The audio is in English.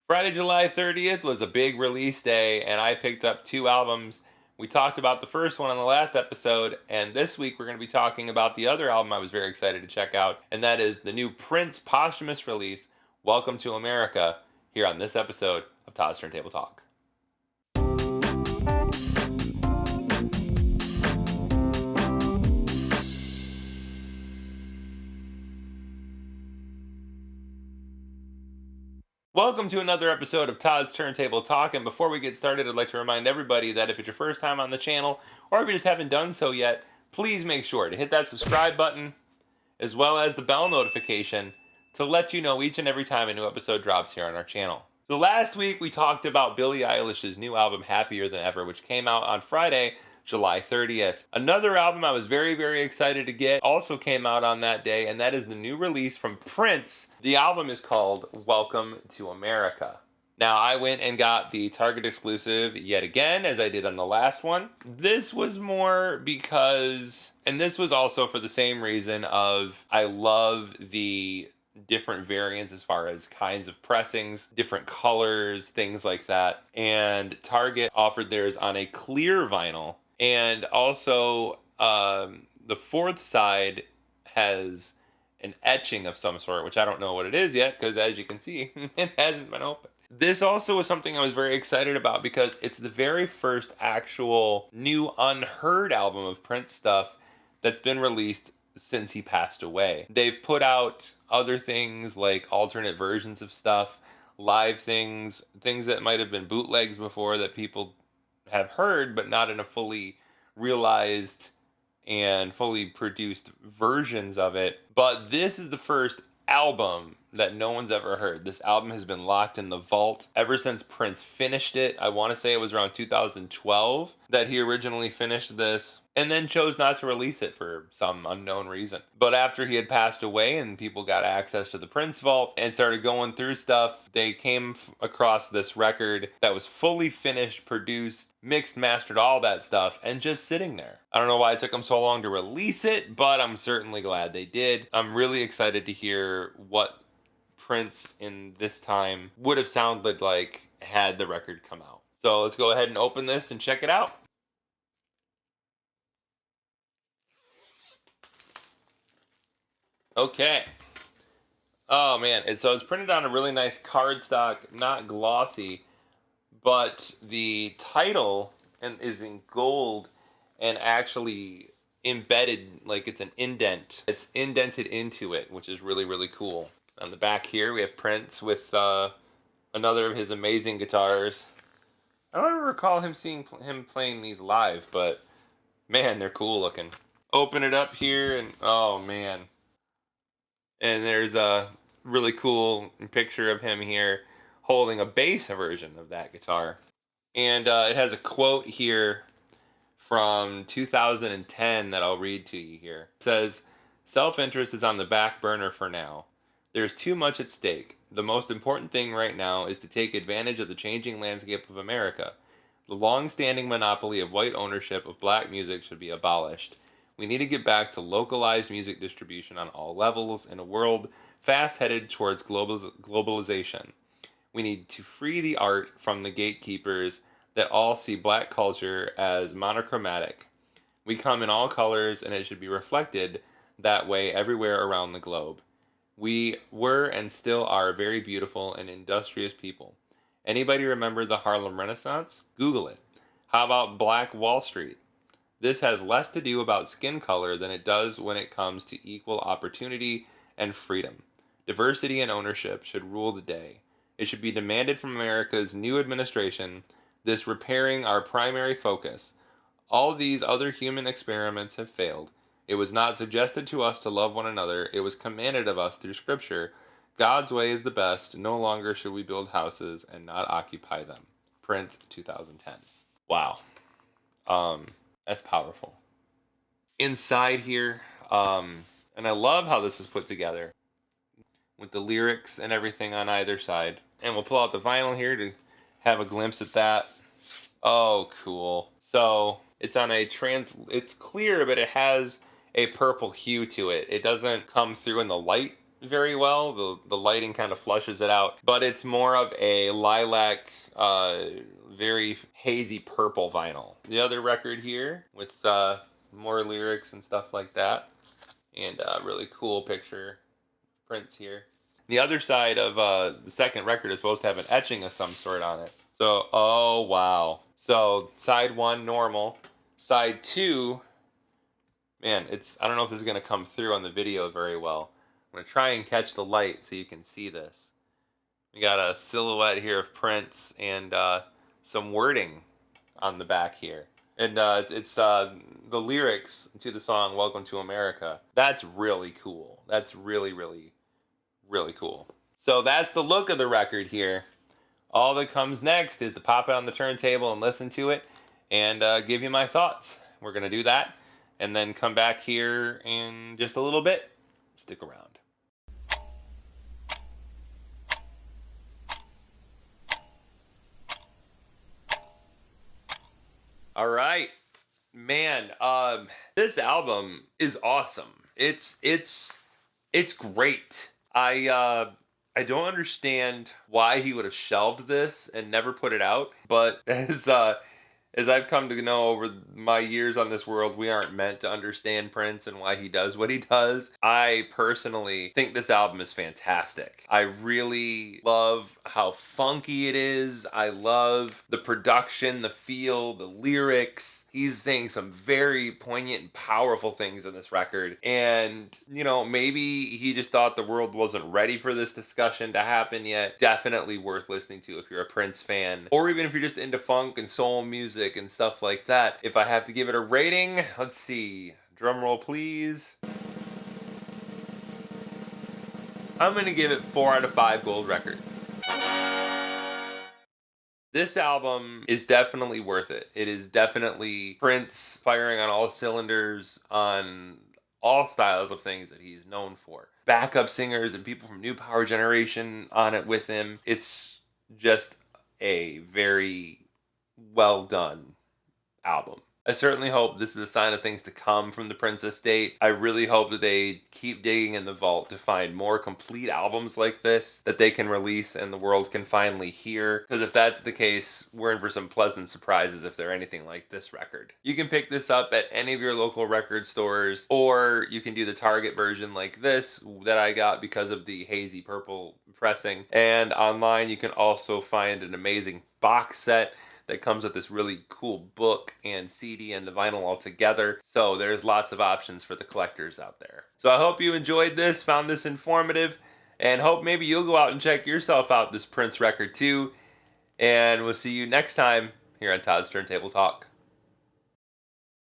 Friday, July 30th was a big release day, and I picked up two albums. We talked about the first one on the last episode, and this week we're going to be talking about the other album I was very excited to check out, and that is the new Prince posthumous release, Welcome to America, here on this episode of Todd's Turntable Talk. Welcome to another episode of Todd's Turntable Talk, and before we get started, I'd like to remind everybody that if it's your first time on the channel, or if you just haven't done so yet, please make sure to hit that subscribe button, as well as the bell notification, to let you know each and every time a new episode drops here on our channel. So last week, we talked about Billie Eilish's new album, Happier Than Ever, which came out on Friday, July 30th. Another album I was very, very excited to get also came out on that day, and that is the new release from Prince. The album is called Welcome to America. Now, I went and got the Target exclusive yet again, as I did on the last one. This was more because, and this was also for the same reason of, I love the different variants as far as kinds of pressings, different colors, things like that. And Target offered theirs on a clear vinyl. And also, the fourth side has an etching of some sort, which I don't know what it is yet, because as you can see, it hasn't been opened. This also was something I was very excited about because it's the very first actual new unheard album of Prince stuff that's been released since he passed away. They've put out other things like alternate versions of stuff, live things that might have been bootlegs before that people have heard, but not in a fully realized and fully produced versions of it. But this is the first album that no one's ever heard. This album has been locked in the vault ever since Prince finished it. I want to say it was around 2012 that he originally finished this, and then chose not to release it for some unknown reason. But after he had passed away and people got access to the Prince vault and started going through stuff, they came across this record that was fully finished, produced, mixed, mastered, all that stuff, and just sitting there. I don't know why it took them so long to release it, but I'm certainly glad they did. I'm really excited to hear what Prince in this time would have sounded like had the record come out. So let's go ahead and open this and check it out. Okay. Oh man, so it's printed on a really nice cardstock, not glossy, but the title is in gold and actually embedded, like it's an indent. It's indented into it, which is really, really cool. On the back here, we have Prince with another of his amazing guitars. I don't ever recall him playing these live, but man, they're cool looking. Open it up here, and oh man. And there's a really cool picture of him here holding a bass version of that guitar. And it has a quote here from 2010 that I'll read to you here. It says, "Self-interest is on the back burner for now. There's too much at stake. The most important thing right now is to take advantage of the changing landscape of America. The long-standing monopoly of white ownership of black music should be abolished. We need to get back to localized music distribution on all levels in a world fast headed towards globalization. We need to free the art from the gatekeepers that all see black culture as monochromatic. We come in all colors, and it should be reflected that way everywhere around the globe. We were and still are very beautiful and industrious people. Anybody remember the Harlem Renaissance? Google it. How about Black Wall Street? This has less to do about skin color than it does when it comes to equal opportunity and freedom. Diversity and ownership should rule the day. It should be demanded from America's new administration, this repairing our primary focus. All these other human experiments have failed. It was not suggested to us to love one another. It was commanded of us through Scripture. God's way is the best. No longer should we build houses and not occupy them." Prince, 2010. Wow. That's powerful. Inside here, and I love how this is put together with the lyrics and everything on either side. And we'll pull out the vinyl here to have a glimpse at that. Oh, cool. So it's on it's clear, but it has a purple hue to it. It doesn't come through in the light very well. The lighting kind of flushes it out, but it's more of a lilac, very hazy purple vinyl. The other record here with more lyrics and stuff like that, and really cool picture prints here. The other side of the second record is supposed to have an etching of some sort on it. So, oh wow. So side one normal, side two. Man, it's I don't know if this is gonna come through on the video very well. I'm gonna try and catch the light so you can see this. We got a silhouette here of Prince and some wording on the back here. And it's the lyrics to the song "Welcome to America." That's really cool. That's really, really, really cool. So that's the look of the record here. All that comes next is to pop it on the turntable and listen to it, and give you my thoughts. We're gonna do that, and then come back here in just a little bit. Stick around. All right, man. This album is awesome. It's great. I don't understand why he would have shelved this and never put it out. But as I've come to know over my years on this world, we aren't meant to understand Prince and why he does what he does. I personally think this album is fantastic. I really love how funky it is. I love the production, the feel, the lyrics. He's saying some very poignant and powerful things in this record. And, you know, maybe he just thought the world wasn't ready for this discussion to happen yet. Definitely worth listening to if you're a Prince fan, or even if you're just into funk and soul music and stuff like that. If I have to give it a rating, let's see. Drum roll, please. I'm going to give it 4 out of 5 gold records. This album is definitely worth it. It is definitely Prince firing on all cylinders on all styles of things that he's known for. Backup singers and people from New Power Generation on it with him. It's just a very well done album. I certainly hope this is a sign of things to come from the Prince estate. I really hope that they keep digging in the vault to find more complete albums like this that they can release and the world can finally hear. Because if that's the case, we're in for some pleasant surprises if they're anything like this record. You can pick this up at any of your local record stores, or you can do the Target version like this that I got because of the hazy purple pressing. And online you can also find an amazing box set that comes with this really cool book and CD and the vinyl all together. So there's lots of options for the collectors out there. So I hope you enjoyed this, found this informative, and hope maybe you'll go out and check yourself out this Prince record too. And we'll see you next time here on Todd's Turntable Talk.